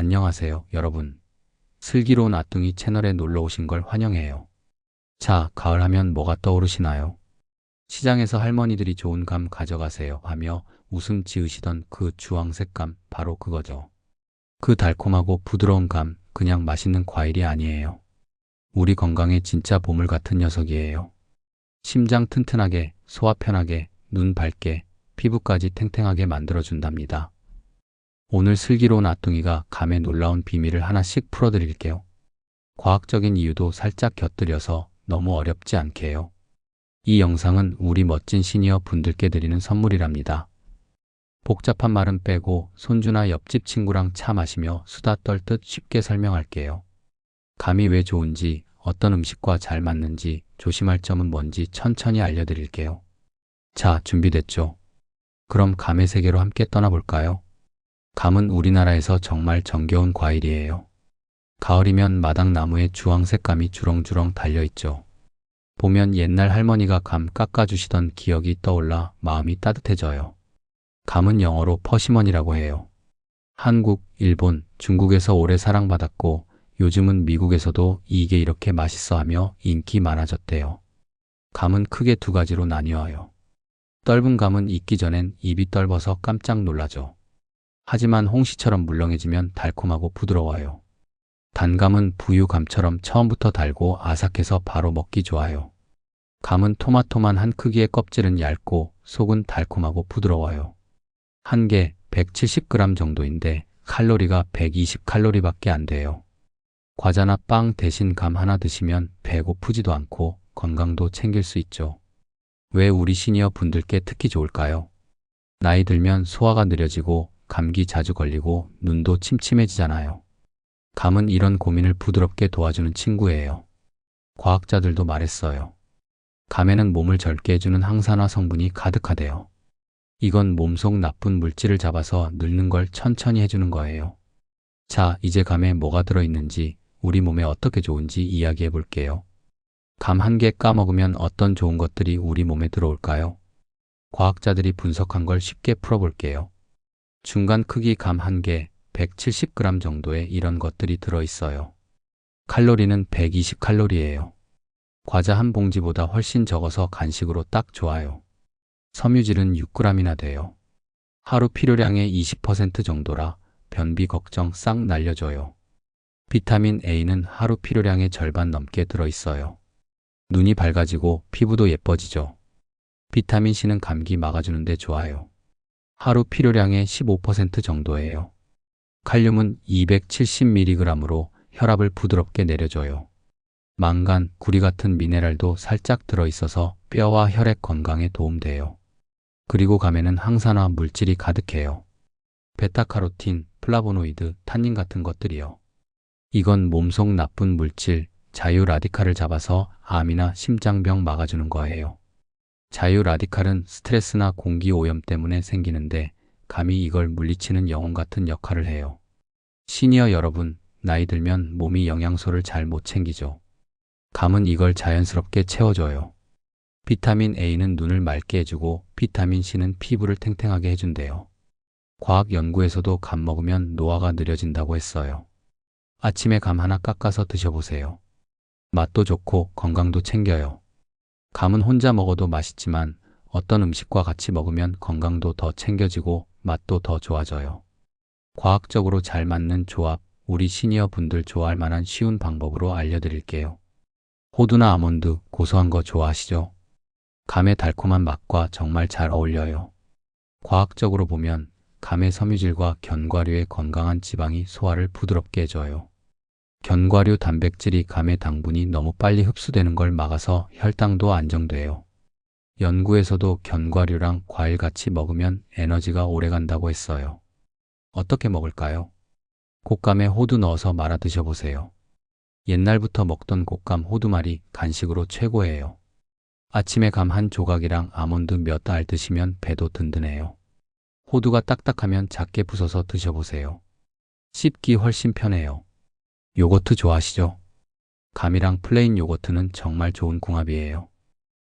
안녕하세요, 여러분. 슬기로운 아뚱이 채널에 놀러 오신 걸 환영해요. 자, 가을 하면 뭐가 떠오르시나요? 시장에서 할머니들이 좋은 감 가져가세요 하며 웃음 지으시던 그 주황색 감, 바로 그거죠. 그 달콤하고 부드러운 감, 그냥 맛있는 과일이 아니에요. 우리 건강에 진짜 보물 같은 녀석이에요. 심장 튼튼하게, 소화 편하게, 눈 밝게, 피부까지 탱탱하게 만들어준답니다. 오늘 슬기로운 아뚱이가 감의 놀라운 비밀을 하나씩 풀어드릴게요. 과학적인 이유도 살짝 곁들여서 너무 어렵지 않게요. 이 영상은 우리 멋진 시니어 분들께 드리는 선물이랍니다. 복잡한 말은 빼고 손주나 옆집 친구랑 차 마시며 수다 떨듯 쉽게 설명할게요. 감이 왜 좋은지, 어떤 음식과 잘 맞는지, 조심할 점은 뭔지 천천히 알려드릴게요. 자, 준비됐죠? 그럼 감의 세계로 함께 떠나볼까요? 감은 우리나라에서 정말 정겨운 과일이에요. 가을이면 마당 나무에 주황색 감이 주렁주렁 달려있죠. 보면 옛날 할머니가 감 깎아주시던 기억이 떠올라 마음이 따뜻해져요. 감은 영어로 퍼시먼이라고 해요. 한국, 일본, 중국에서 오래 사랑받았고 요즘은 미국에서도 이게 이렇게 맛있어 하며 인기 많아졌대요. 감은 크게 두 가지로 나뉘어요. 떫은 감은 익기 전엔 입이 떫어서 깜짝 놀라죠. 하지만 홍시처럼 물렁해지면 달콤하고 부드러워요. 단감은 부유감처럼 처음부터 달고 아삭해서 바로 먹기 좋아요. 감은 토마토만 한 크기의 껍질은 얇고 속은 달콤하고 부드러워요. 한 개 170g 정도인데 칼로리가 120칼로리밖에 안 돼요. 과자나 빵 대신 감 하나 드시면 배고프지도 않고 건강도 챙길 수 있죠. 왜 우리 시니어 분들께 특히 좋을까요? 나이 들면 소화가 느려지고 감기 자주 걸리고 눈도 침침해지잖아요. 감은 이런 고민을 부드럽게 도와주는 친구예요. 과학자들도 말했어요. 감에는 몸을 젊게 해주는 항산화 성분이 가득하대요. 이건 몸속 나쁜 물질을 잡아서 늙는 걸 천천히 해주는 거예요. 자, 이제 감에 뭐가 들어있는지, 우리 몸에 어떻게 좋은지 이야기해 볼게요. 감 한 개 까먹으면 어떤 좋은 것들이 우리 몸에 들어올까요? 과학자들이 분석한 걸 쉽게 풀어볼게요. 중간 크기 감 한 개, 170g 정도에 이런 것들이 들어있어요. 칼로리는 120칼로리예요. 과자 한 봉지보다 훨씬 적어서 간식으로 딱 좋아요. 섬유질은 6g이나 돼요. 하루 필요량의 20% 정도라 변비 걱정 싹 날려줘요. 비타민 A는 하루 필요량의 절반 넘게 들어있어요. 눈이 밝아지고 피부도 예뻐지죠. 비타민 C는 감기 막아주는데 좋아요. 하루 필요량의 15% 정도예요. 칼륨은 270mg으로 혈압을 부드럽게 내려줘요. 망간, 구리 같은 미네랄도 살짝 들어있어서 뼈와 혈액 건강에 도움돼요. 그리고 감에는 항산화 물질이 가득해요. 베타카로틴, 플라보노이드, 탄닌 같은 것들이요. 이건 몸속 나쁜 물질, 자유 라디칼을 잡아서 암이나 심장병 막아주는 거예요. 자유 라디칼은 스트레스나 공기 오염 때문에 생기는데 감이 이걸 물리치는 영혼 같은 역할을 해요. 시니어 여러분, 나이 들면 몸이 영양소를 잘 못 챙기죠. 감은 이걸 자연스럽게 채워줘요. 비타민 A는 눈을 맑게 해주고 비타민 C는 피부를 탱탱하게 해준대요. 과학 연구에서도 감 먹으면 노화가 느려진다고 했어요. 아침에 감 하나 깎아서 드셔보세요. 맛도 좋고 건강도 챙겨요. 감은 혼자 먹어도 맛있지만 어떤 음식과 같이 먹으면 건강도 더 챙겨지고 맛도 더 좋아져요. 과학적으로 잘 맞는 조합, 우리 시니어 분들 좋아할 만한 쉬운 방법으로 알려드릴게요. 호두나 아몬드, 고소한 거 좋아하시죠? 감의 달콤한 맛과 정말 잘 어울려요. 과학적으로 보면 감의 섬유질과 견과류의 건강한 지방이 소화를 부드럽게 해줘요. 견과류 단백질이 감의 당분이 너무 빨리 흡수되는 걸 막아서 혈당도 안정돼요. 연구에서도 견과류랑 과일 같이 먹으면 에너지가 오래 간다고 했어요. 어떻게 먹을까요? 곶감에 호두 넣어서 말아 드셔보세요. 옛날부터 먹던 곶감 호두말이 간식으로 최고예요. 아침에 감 한 조각이랑 아몬드 몇 알 드시면 배도 든든해요. 호두가 딱딱하면 작게 부숴서 드셔보세요. 씹기 훨씬 편해요. 요거트 좋아하시죠? 감이랑 플레인 요거트는 정말 좋은 궁합이에요.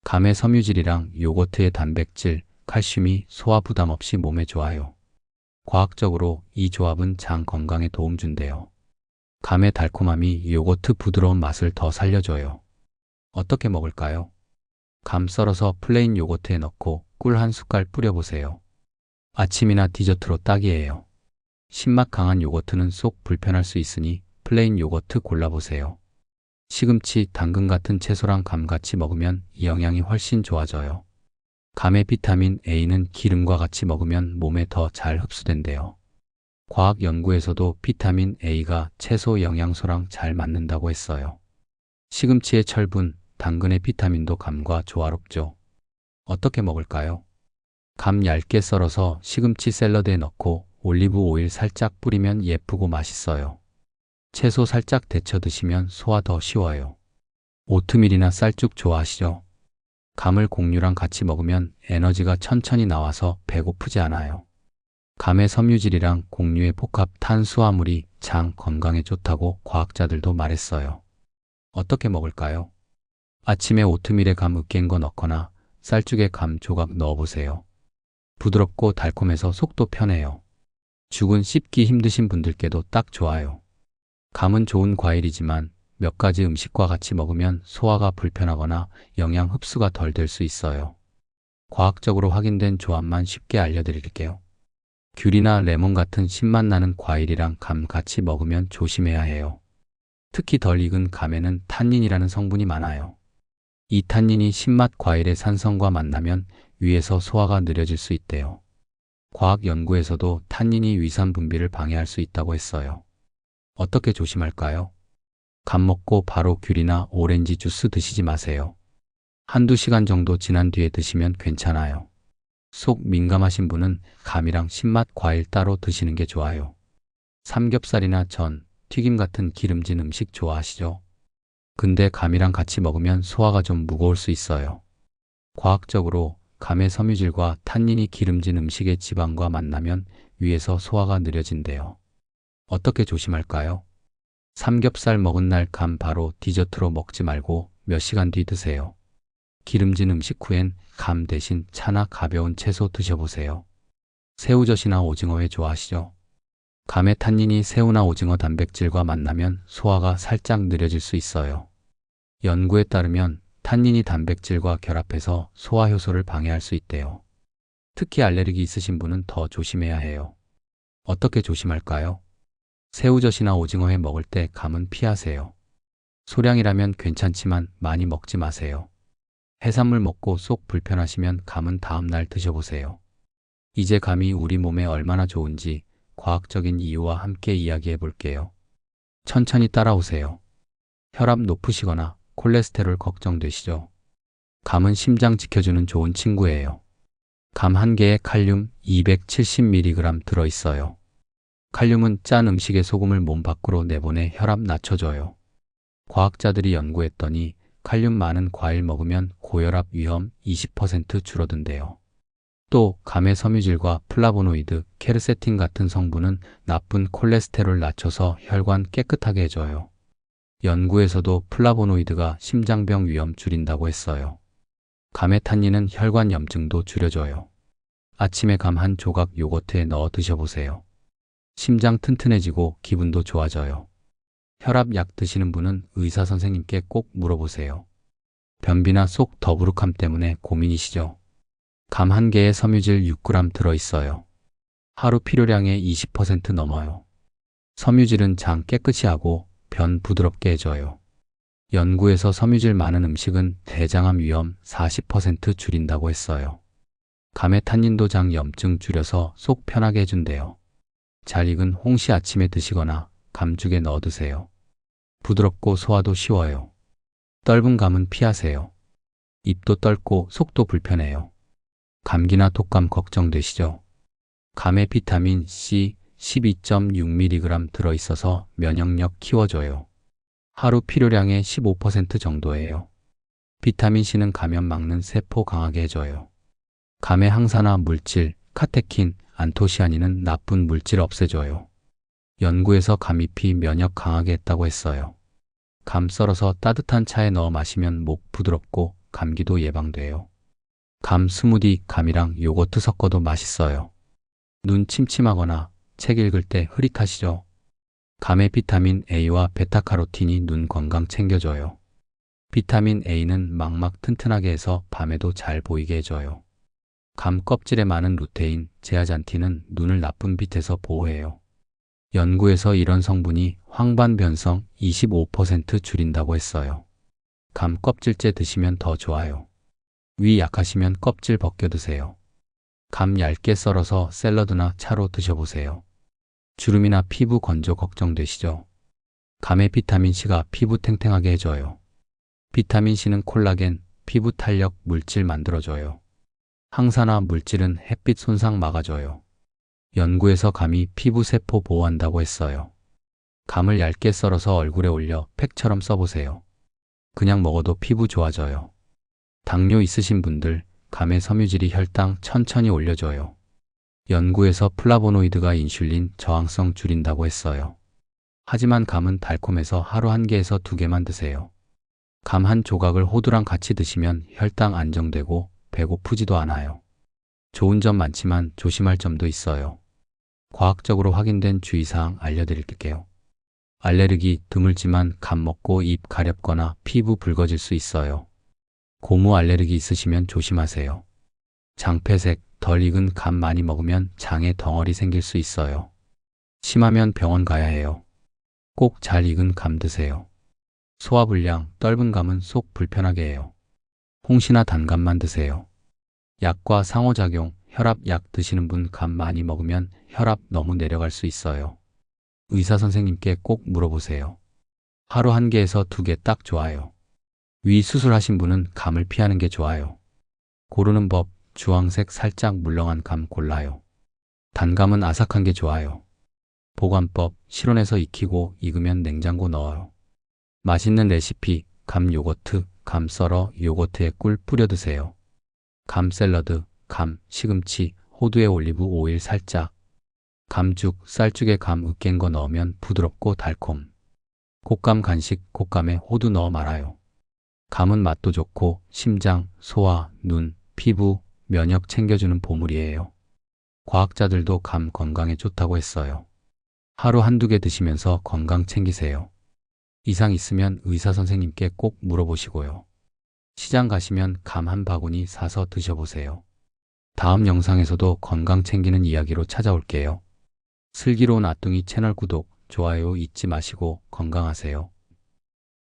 감의 섬유질이랑 요거트의 단백질, 칼슘이 소화 부담 없이 몸에 좋아요. 과학적으로 이 조합은 장 건강에 도움 준대요. 감의 달콤함이 요거트 부드러운 맛을 더 살려줘요. 어떻게 먹을까요? 감 썰어서 플레인 요거트에 넣고 꿀 한 숟갈 뿌려보세요. 아침이나 디저트로 딱이에요. 신맛 강한 요거트는 속 불편할 수 있으니 플레인 요거트 골라보세요. 시금치, 당근 같은 채소랑 감 같이 먹으면 영양이 훨씬 좋아져요. 감의 비타민 A는 기름과 같이 먹으면 몸에 더 잘 흡수된대요. 과학 연구에서도 비타민 A가 채소 영양소랑 잘 맞는다고 했어요. 시금치의 철분, 당근의 비타민도 감과 조화롭죠. 어떻게 먹을까요? 감 얇게 썰어서 시금치 샐러드에 넣고 올리브 오일 살짝 뿌리면 예쁘고 맛있어요. 채소 살짝 데쳐 드시면 소화 더 쉬워요. 오트밀이나 쌀죽 좋아하시죠? 감을 곡류랑 같이 먹으면 에너지가 천천히 나와서 배고프지 않아요. 감의 섬유질이랑 곡류의 복합 탄수화물이 장 건강에 좋다고 과학자들도 말했어요. 어떻게 먹을까요? 아침에 오트밀에 감 으깬 거 넣거나 쌀죽에 감 조각 넣어보세요. 부드럽고 달콤해서 속도 편해요. 죽은 씹기 힘드신 분들께도 딱 좋아요. 감은 좋은 과일이지만 몇 가지 음식과 같이 먹으면 소화가 불편하거나 영양 흡수가 덜 될 수 있어요. 과학적으로 확인된 조합만 쉽게 알려드릴게요. 귤이나 레몬 같은 신맛 나는 과일이랑 감 같이 먹으면 조심해야 해요. 특히 덜 익은 감에는 탄닌이라는 성분이 많아요. 이 탄닌이 신맛 과일의 산성과 만나면 위에서 소화가 느려질 수 있대요. 과학 연구에서도 탄닌이 위산 분비를 방해할 수 있다고 했어요. 어떻게 조심할까요? 감 먹고 바로 귤이나 오렌지 주스 드시지 마세요. 한두 시간 정도 지난 뒤에 드시면 괜찮아요. 속 민감하신 분은 감이랑 신맛 과일 따로 드시는 게 좋아요. 삼겹살이나 전, 튀김 같은 기름진 음식 좋아하시죠? 근데 감이랑 같이 먹으면 소화가 좀 무거울 수 있어요. 과학적으로 감의 섬유질과 탄닌이 기름진 음식의 지방과 만나면 위에서 소화가 느려진대요. 어떻게 조심할까요? 삼겹살 먹은 날 감 바로 디저트로 먹지 말고 몇 시간 뒤 드세요. 기름진 음식 후엔 감 대신 차나 가벼운 채소 드셔보세요. 새우젓이나 오징어회 좋아하시죠? 감의 탄닌이 새우나 오징어 단백질과 만나면 소화가 살짝 느려질 수 있어요. 연구에 따르면 탄닌이 단백질과 결합해서 소화 효소를 방해할 수 있대요. 특히 알레르기 있으신 분은 더 조심해야 해요. 어떻게 조심할까요? 새우젓이나 오징어회 먹을 때 감은 피하세요. 소량이라면 괜찮지만 많이 먹지 마세요. 해산물 먹고 속 불편하시면 감은 다음날 드셔보세요. 이제 감이 우리 몸에 얼마나 좋은지 과학적인 이유와 함께 이야기해 볼게요. 천천히 따라오세요. 혈압 높으시거나 콜레스테롤 걱정되시죠? 감은 심장 지켜주는 좋은 친구예요. 감 한 개에 칼륨 270mg 들어있어요. 칼륨은 짠 음식의 소금을 몸 밖으로 내보내 혈압 낮춰줘요. 과학자들이 연구했더니 칼륨 많은 과일 먹으면 고혈압 위험 20% 줄어든대요. 또 감의 섬유질과 플라보노이드, 케르세틴 같은 성분은 나쁜 콜레스테롤 낮춰서 혈관 깨끗하게 해줘요. 연구에서도 플라보노이드가 심장병 위험 줄인다고 했어요. 감의 탄닌은 혈관 염증도 줄여줘요. 아침에 감 한 조각 요거트에 넣어 드셔보세요. 심장 튼튼해지고 기분도 좋아져요. 혈압 약 드시는 분은 의사 선생님께 꼭 물어보세요. 변비나 속 더부룩함 때문에 고민이시죠? 감 한 개에 섬유질 6g 들어있어요. 하루 필요량의 20% 넘어요. 섬유질은 장 깨끗이 하고 변 부드럽게 해줘요. 연구에서 섬유질 많은 음식은 대장암 위험 40% 줄인다고 했어요. 감의 탄닌도 장 염증 줄여서 속 편하게 해준대요. 잘 익은 홍시 아침에 드시거나 감죽에 넣어 드세요. 부드럽고 소화도 쉬워요. 떫은 감은 피하세요. 입도 떫고 속도 불편해요. 감기나 독감 걱정되시죠? 감에 비타민 C 12.6mg 들어있어서 면역력 키워줘요. 하루 필요량의 15% 정도예요. 비타민 C는 감염 막는 세포 강하게 해줘요. 감의 항산화 물질, 카테킨, 안토시아닌은 나쁜 물질 없애줘요. 연구에서 감잎이 면역 강하게 했다고 했어요. 감 썰어서 따뜻한 차에 넣어 마시면 목 부드럽고 감기도 예방돼요. 감 스무디, 감이랑 요거트 섞어도 맛있어요. 눈 침침하거나 책 읽을 때 흐릿하시죠? 감의 비타민 A와 베타카로틴이 눈 건강 챙겨줘요. 비타민 A는 망막 튼튼하게 해서 밤에도 잘 보이게 해줘요. 감 껍질에 많은 루테인, 제아잔틴은 눈을 나쁜 빛에서 보호해요. 연구에서 이런 성분이 황반변성 25% 줄인다고 했어요. 감 껍질째 드시면 더 좋아요. 위 약하시면 껍질 벗겨 드세요. 감 얇게 썰어서 샐러드나 차로 드셔보세요. 주름이나 피부 건조 걱정되시죠? 감의 비타민C가 피부 탱탱하게 해줘요. 비타민C는 콜라겐, 피부 탄력 물질 만들어줘요. 항산화 물질은 햇빛 손상 막아줘요. 연구에서 감이 피부 세포 보호한다고 했어요. 감을 얇게 썰어서 얼굴에 올려 팩처럼 써보세요. 그냥 먹어도 피부 좋아져요. 당뇨 있으신 분들, 감의 섬유질이 혈당 천천히 올려줘요. 연구에서 플라보노이드가 인슐린 저항성 줄인다고 했어요. 하지만 감은 달콤해서 하루 1개에서 2개만 드세요. 감 한 조각을 호두랑 같이 드시면 혈당 안정되고 배고프지도 않아요. 좋은 점 많지만 조심할 점도 있어요. 과학적으로 확인된 주의사항 알려드릴게요. 알레르기 드물지만 감 먹고 입 가렵거나 피부 붉어질 수 있어요. 고무 알레르기 있으시면 조심하세요. 장폐색, 덜 익은 감 많이 먹으면 장에 덩어리 생길 수 있어요. 심하면 병원 가야 해요. 꼭 잘 익은 감 드세요. 소화불량, 떫은 감은 속 불편하게 해요. 홍시나 단감만 드세요. 약과 상호작용, 혈압약 드시는 분 감 많이 먹으면 혈압 너무 내려갈 수 있어요. 의사 선생님께 꼭 물어보세요. 하루 1개에서 2개 딱 좋아요. 위 수술하신 분은 감을 피하는 게 좋아요. 고르는 법, 주황색 살짝 물렁한 감 골라요. 단감은 아삭한 게 좋아요. 보관법, 실온에서 익히고 익으면 냉장고 넣어요. 맛있는 레시피, 감 요거트, 감 썰어 요거트에 꿀 뿌려 드세요. 감 샐러드, 감, 시금치, 호두에 올리브 오일 살짝. 감죽, 쌀죽에 감 으깬 거 넣으면 부드럽고 달콤. 곶감 간식, 곶감에 호두 넣어 말아요. 감은 맛도 좋고 심장, 소화, 눈, 피부, 면역 챙겨주는 보물이에요. 과학자들도 감 건강에 좋다고 했어요. 하루 1~2개 드시면서 건강 챙기세요. 이상 있으면 의사 선생님께 꼭 물어보시고요. 시장 가시면 감 한 바구니 사서 드셔보세요. 다음 영상에서도 건강 챙기는 이야기로 찾아올게요. 슬기로운 아뚱이 채널 구독, 좋아요 잊지 마시고 건강하세요.